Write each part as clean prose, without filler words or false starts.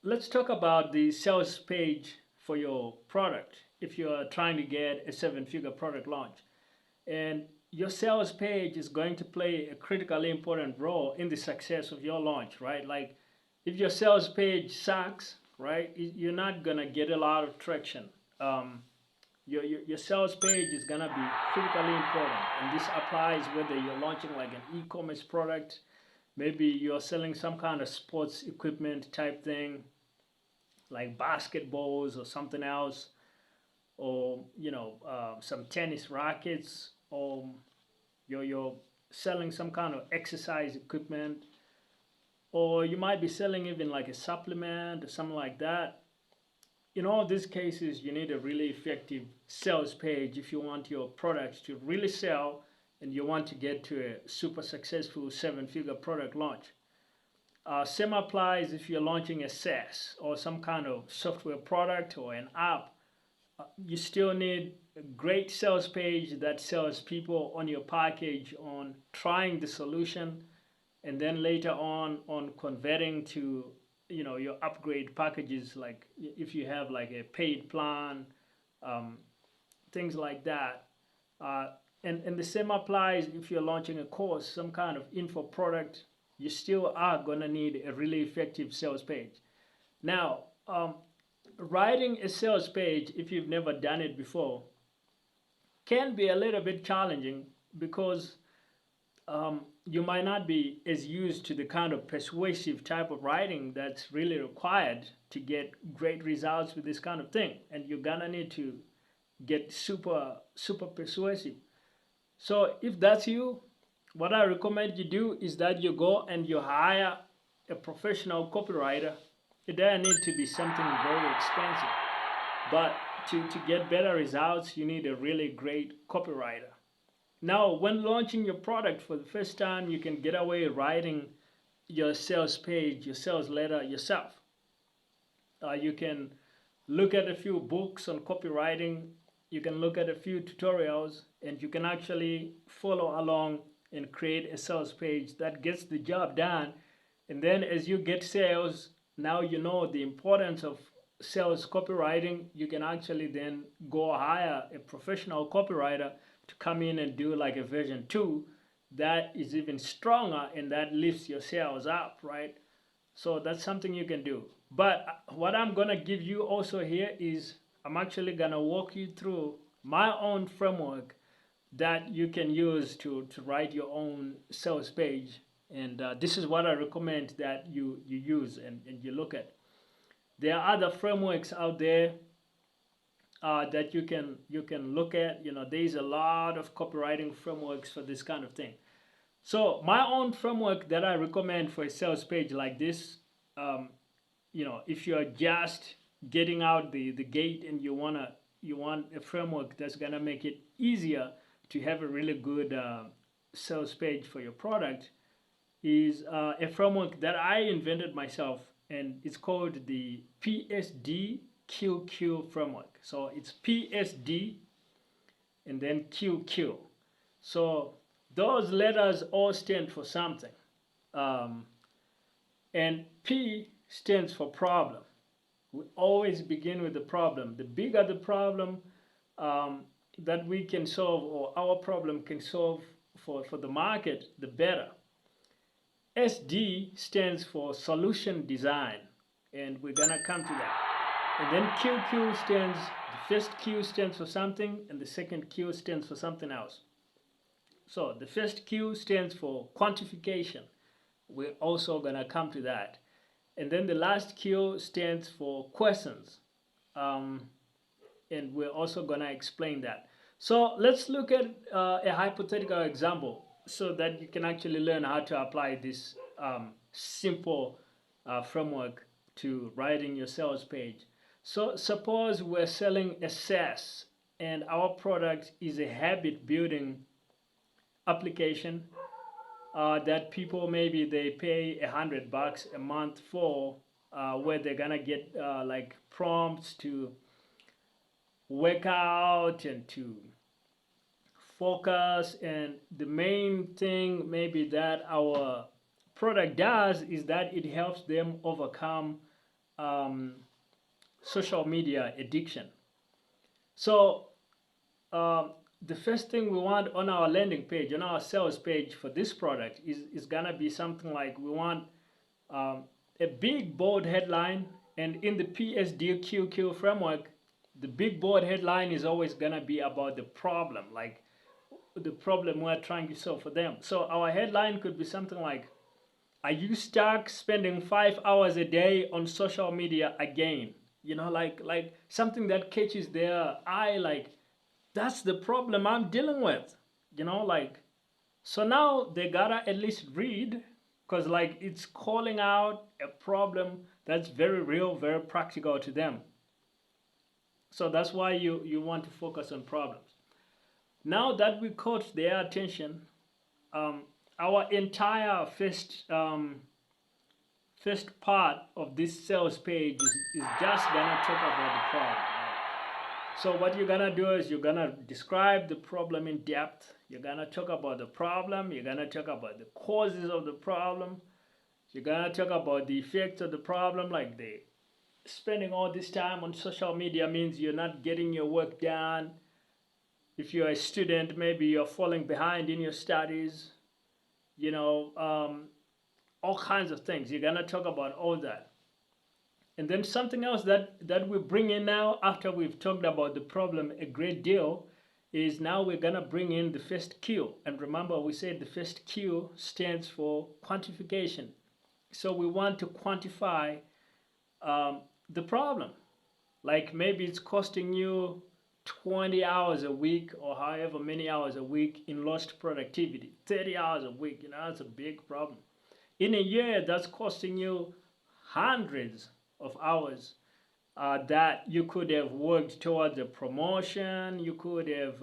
let's talk about the sales page for your product. If you're trying to get a seven-figure product launch, and your sales page is going to play a critically important role in the success of your launch, right? Like, if your sales page sucks, right, you're not gonna get a lot of traction. Um, your sales page is gonna be critically important, and this applies whether you're launching like an e-commerce product, maybe you're selling some kind of sports equipment type thing, like basketballs or something else, or some tennis rackets, or you're selling some kind of exercise equipment, or you might be selling even like a supplement or something like that. In all these cases, you need a really effective sales page if you want your products to really sell and you want to get to a super successful seven-figure product launch. Same applies if you're launching a SaaS or some kind of software product or an app. You still need a great sales page that sells people on your package on trying the solution, and then later on converting to your upgrade packages, like if you have like a paid plan, um, things like that. And the same applies if you're launching a course, some kind of info product. You still are gonna need a really effective sales page. Now, writing a sales page, if you've never done it before, can be a little bit challenging because you might not be as used to the kind of persuasive type of writing that's really required to get great results with this kind of thing. And you're gonna need to get super persuasive. So if that's you, what I recommend you do is that you go and you hire a professional copywriter. It doesn't need to be something very expensive, but to get better results, you need a really great copywriter. Now, when launching your product for the first time, you can get away writing your sales page, your sales letter yourself. You can look at a few books on copywriting, you can look at a few tutorials, and you can actually follow along and create a sales page that gets the job done. And then as you get sales, now you know the importance of sales copywriting. You can actually then go hire a professional copywriter to come in and do like a version 2 that is even stronger and that lifts your sales up, right? So that's something you can do. But what I'm gonna give you also here is I'm actually gonna walk you through my own framework that you can use to write your own sales page. And this is what I recommend that you use and you look at. There are other frameworks out there that you can look at. There's a lot of copywriting frameworks for this kind of thing. So my own framework that I recommend for a sales page like this, if you're just getting out the gate and you want a framework that's gonna make it easier to have a really good sales page for your product, is a framework that I invented myself, and it's called the PSD-QQ framework. So it's PSD and then QQ. So those letters all stand for something. Um, and P stands for problem. We always begin with the problem. The bigger the problem that we can solve, or our problem can solve for the market, the better. SD stands for solution design, and we're gonna come to that. And then QQ stands, the first Q stands for something, and the second Q stands for something else. So the first Q stands for quantification. We're also gonna come to that. And then the last Q stands for questions. And we're also gonna explain that. So let's look at a hypothetical example so that you can actually learn how to apply this simple framework to writing your sales page. So suppose we're selling a SaaS and our product is a habit building application that people, maybe they pay $100 a month for, where they're gonna get like prompts to work out and to focus. And the main thing maybe that our product does is that it helps them overcome social media addiction. So the first thing we want on our landing page, on our sales page for this product is gonna be something like, we want a big bold headline. And in the PSD-QQ framework, the big bold headline is always gonna be about the problem, like the problem we're trying to solve for them. So our headline could be something like, are you stuck spending 5 hours a day on social media again? You know, like something that catches their eye, like, that's the problem I'm dealing with. You know, like, so now they gotta at least read, because like it's calling out a problem that's very real, very practical to them. So that's why you want to focus on problems. Now that we caught their attention, our entire first part of this sales page is just gonna talk about the problem. So what you're gonna do is you're gonna describe the problem in depth. You're gonna talk about the problem. You're gonna talk about the causes of the problem. You're gonna talk about the effects of the problem, like the spending all this time on social media means you're not getting your work done. If you're a student, maybe you're falling behind in your studies. You know, all kinds of things. You're gonna talk about all that. And then something else that we bring in now, after we've talked about the problem a great deal, is now we're gonna bring in the first Q. And remember, we said the first Q stands for quantification. So we want to quantify the problem. Like maybe it's costing you 20 hours a week, or however many hours a week in lost productivity, 30 hours a week. You know, that's a big problem. In a year, that's costing you hundreds of hours that you could have worked towards a promotion. You could have,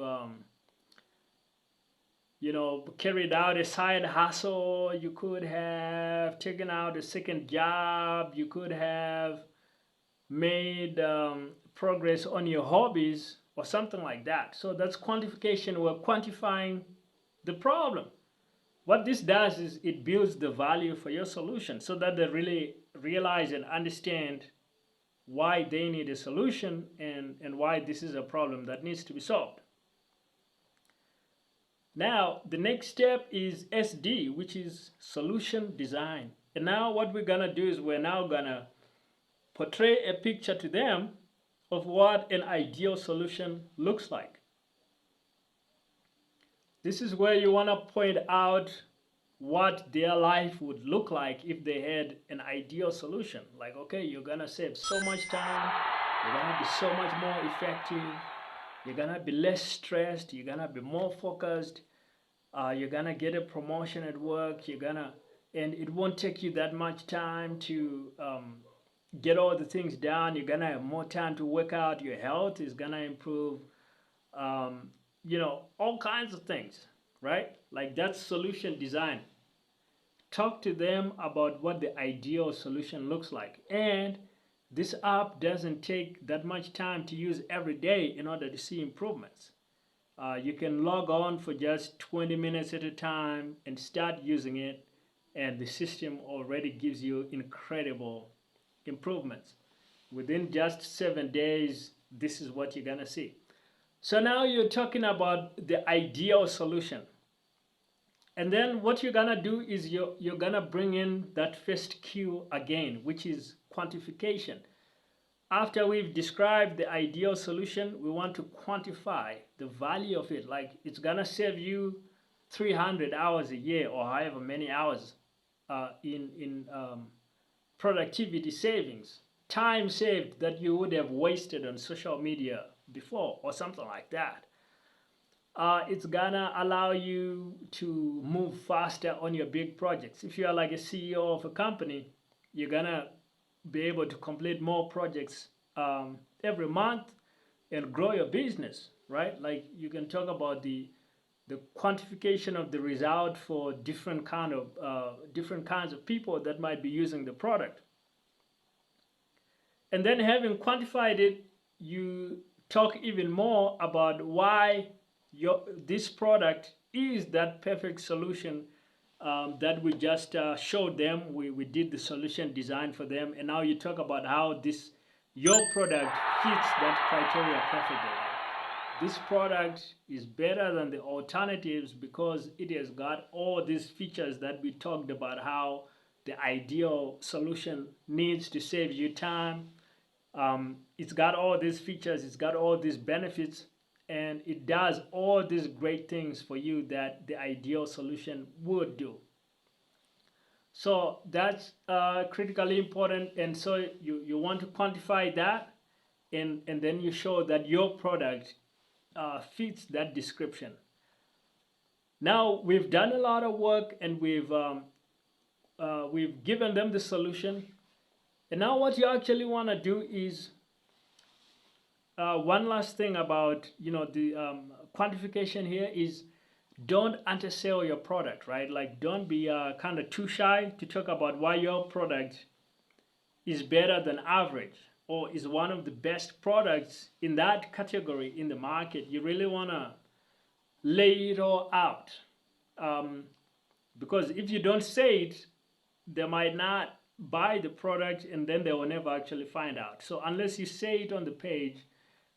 you know, carried out a side hustle. You could have taken out a second job. You could have made progress on your hobbies or something like that. So that's quantification. We're quantifying the problem. What this does is it builds the value for your solution, so that they really realize and understand why they need a solution, and why this is a problem that needs to be solved. Now, the next step is SD, which is solution design. And now what we're gonna do is we're now gonna portray a picture to them of what an ideal solution looks like. This is where you want to point out what their life would look like if they had an ideal solution. Like, okay, you're gonna save so much time, you're gonna be so much more effective, you're gonna be less stressed, you're gonna be more focused, you're gonna get a promotion at work, and it won't take you that much time to get all the things done. You're gonna have more time to work out, your health is gonna improve, you know, all kinds of things, right? Like, that's solution design. Talk to them about what the ideal solution looks like. And this app doesn't take that much time to use every day in order to see improvements. You can log on for just 20 minutes at a time and start using it, and the system already gives you incredible improvements. Within just 7 days, this is what you're gonna see. So now you're talking about the ideal solution. And then what you're gonna do is you're gonna bring in that first Q again, which is quantification. After we've described the ideal solution, we want to quantify the value of it. Like, it's gonna save you 300 hours a year, or however many hours in productivity savings, time saved that you would have wasted on social media before, or something like that. It's gonna allow you to move faster on your big projects. If you are like a CEO of a company, you're gonna be able to complete more projects every month and grow your business, right? Like, you can talk about the quantification of the result for different kinds of people that might be using the product. And then, having quantified it, you talk even more about why this product is that perfect solution that we just showed them. We did the solution design for them, and now you talk about how your product fits that criteria perfectly. This product is better than the alternatives because it has got all these features that we talked about, how the ideal solution needs to save you time. It's got all these features, it's got all these benefits, and it does all these great things for you that the ideal solution would do. So that's critically important, and so you want to quantify that, and then you show that your product fits that description. Now we've done a lot of work, and we've given them the solution, and now what you actually want to do is one last thing about the quantification here is don't undersell your product, right? Like don't be kind of too shy to talk about why your product is better than average or is one of the best products in that category in the market. You really want to lay it all out, because if you don't say it, they might not buy the product, and then they will never actually find out. So unless you say it on the page,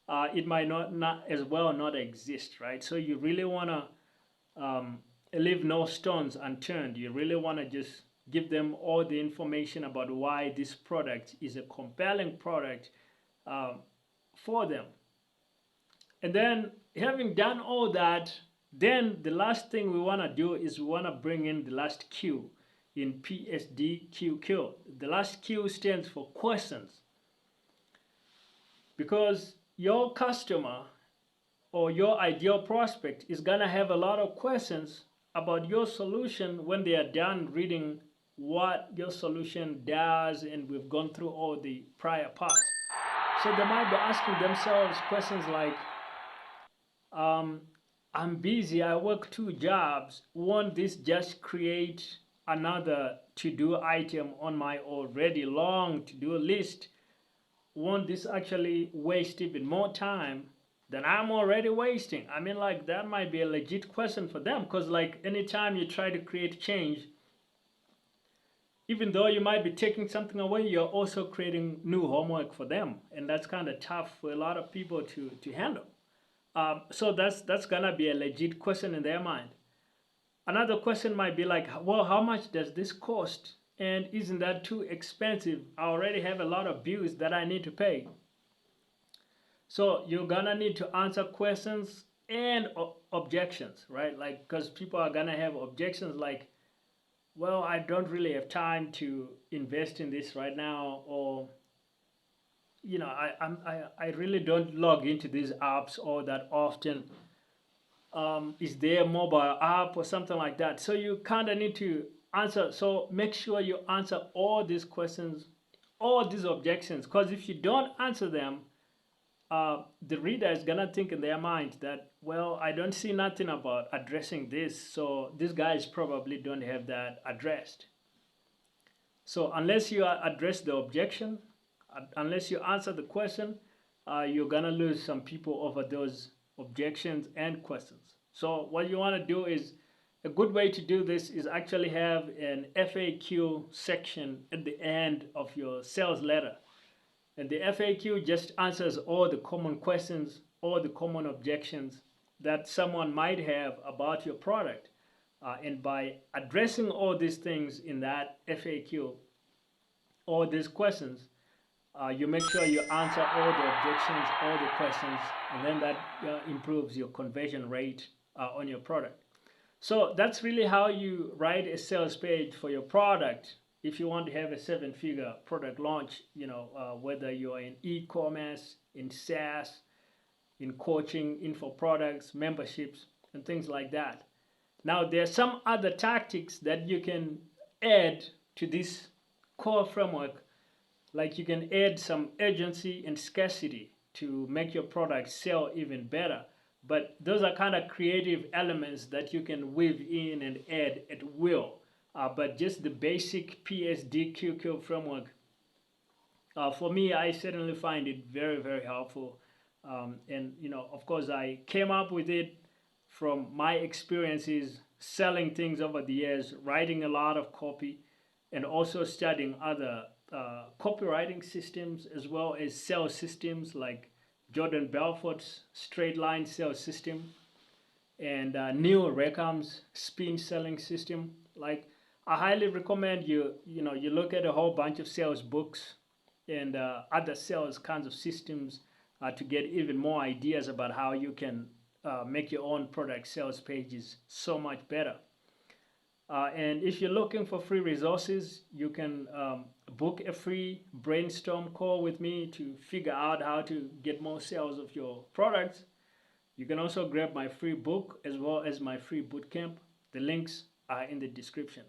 it might not as well not exist, right? So you really want to leave no stones unturned. You really want to just give them all the information about why this product is a compelling product for them. And then having done all that, then the last thing we want to do is we want to bring in the last Q in PSD-QQ. The last Q stands for questions, because your customer or your ideal prospect is going to have a lot of questions about your solution when they are done reading what your solution does, and we've gone through all the prior parts. So they might be asking themselves questions like, I'm busy, I work 2 jobs, won't this just create another to-do item on my already long to-do list? Won't this actually waste even more time than I'm already wasting? I mean, like, that might be a legit question for them, because like anytime you try to create change, even though you might be taking something away, you're also creating new homework for them, and that's kind of tough for a lot of people to handle. So that's gonna be a legit question in their mind. Another question might be like, well, how much does this cost? And isn't that too expensive? I already have a lot of bills that I need to pay. So you're gonna need to answer questions and objections, right? Like, because people are gonna have objections like, well, I don't really have time to invest in this right now, or I really don't log into these apps all that often. Is there a mobile app or something like that? So you kind of need to answer. So make sure you answer all these questions, all these objections, because if you don't answer them, the reader is gonna think in their mind that, well, I don't see nothing about addressing this, so these guys probably don't have that addressed. So unless you address the objection, unless you answer the question, you're gonna lose some people over those objections and questions. So what you want to do is, a good way to do this is actually have an FAQ section at the end of your sales letter. And the FAQ just answers all the common questions, all the common objections that someone might have about your product. And by addressing all these things in that FAQ, all these questions, you make sure you answer all the objections, all the questions, and then that improves your conversion rate on your product. So that's really how you write a sales page for your product. If you want to have a 7-figure product launch, whether you're in e-commerce, in SaaS, in coaching, info products, memberships, and things like that. Now, there are some other tactics that you can add to this core framework. Like, you can add some urgency and scarcity to make your product sell even better. But those are kind of creative elements that you can weave in and add at will. But just the basic PSD-QQ framework, for me, I certainly find it very, very helpful. And of course, I came up with it from my experiences selling things over the years, writing a lot of copy, and also studying other copywriting systems as well as sales systems like Jordan Belfort's straight line sales system and Neil Rackham's spin selling system. Like, I highly recommend you look at a whole bunch of sales books and other sales kinds of systems to get even more ideas about how you can make your own product sales pages so much better. And if you're looking for free resources, you can book a free brainstorm call with me to figure out how to get more sales of your products. You can also grab my free book as well as my free bootcamp. The links are in the description.